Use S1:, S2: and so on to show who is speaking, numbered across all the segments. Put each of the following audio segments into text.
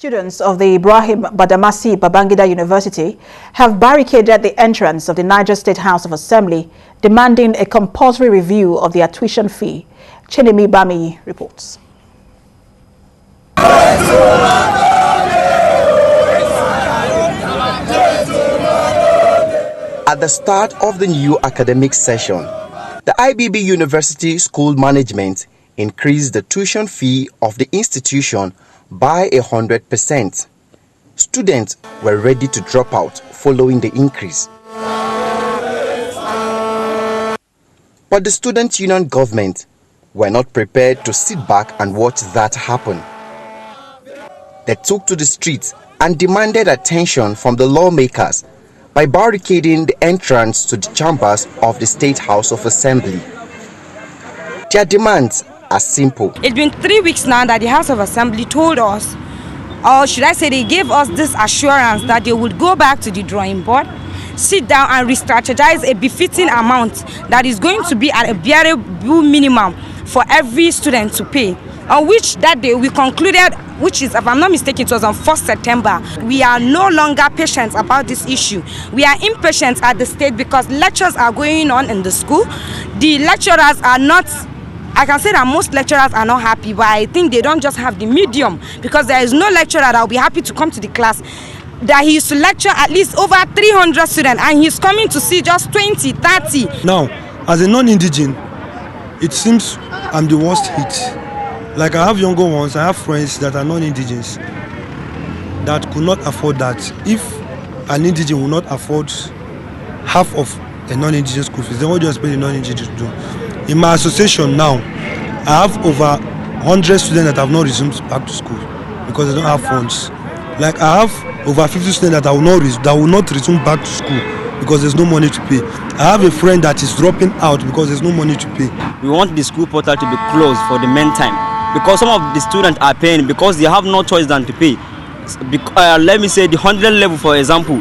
S1: Students of the Ibrahim Badamasi Babangida University have barricaded the entrance of the Niger State House of Assembly, demanding a compulsory review of their tuition fee. Chinemi Bami reports.
S2: At the start of the new academic session, the IBB University School Management increased the tuition fee of the institution by 100%. Students were ready to drop out following the increase. But the student union government were not prepared to sit back and watch that happen. They took to the streets and demanded attention from the lawmakers by barricading the entrance to the chambers of the State House of Assembly. Their demands are simple.
S3: It's been 3 weeks now that the House of Assembly told us, or should I say they gave us this assurance that they would go back to the drawing board, sit down and re-strategize a befitting amount that is going to be at a bearable minimum for every student to pay. On which that day we concluded, which is, if I'm not mistaken, it was on 1st September. We are no longer patient about this issue. We are impatient at the state because lectures are going on in the school. The lecturers are not, I can say that most lecturers are not happy, but I think they don't just have the medium, because there is no lecturer that will be happy to come to the class that he used to lecture at least over 300 students and he's coming to see just 20, 30.
S4: Now, as a non-indigene, it seems I'm the worst hit. Like I have younger ones, I have friends that are non-indigenes that could not afford that. If an indigene will not afford half of a non-indigene school fees, then what do you expect a non-indigene to do? In my association now, I have over 100 students that have not resumed back to school because they don't have funds. Like I have over 50 students that will not resume back to school because there's no money to pay. I have a friend that is dropping out because there's no money to pay.
S5: We want the school portal to be closed for the meantime because some of the students are paying because they have no choice than to pay. Let me say the 100 level, for example,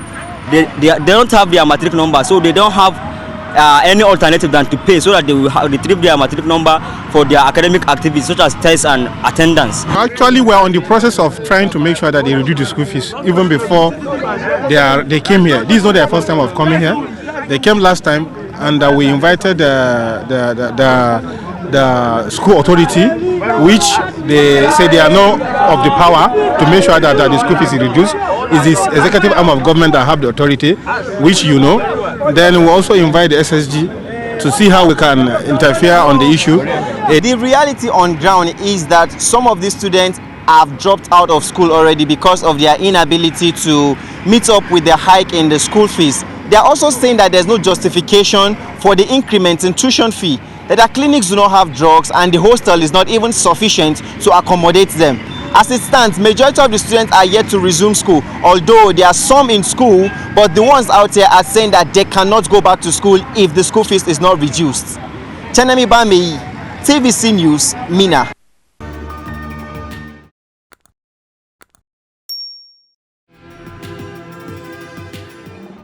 S5: they don't have their matric number, so they don't have any alternative than to pay so that they will retrieve their matric number for their academic activities such as tests and attendance.
S6: Actually, we're on the process of trying to make sure that they reduce the school fees even before they came here. This is not their first time of coming here. They came last time and we invited the school authority, which they say they are not of the power to make sure that the school fees is reduced. It's this executive arm of government that have the authority, which you know. Then we also invite the SSG to see how we can interfere on the issue.
S7: The reality on ground is that some of these students have dropped out of school already because of their inability to meet up with the hike in the school fees. They are also saying that there's no justification for the increment in tuition fee, that their clinics do not have drugs and the hostel is not even sufficient to accommodate them. As it stands, majority of the students are yet to resume school, although there are some in school, but the ones out there are saying that they cannot go back to school if the school fees is not reduced. Chinemi Bami, TVC News, Mina.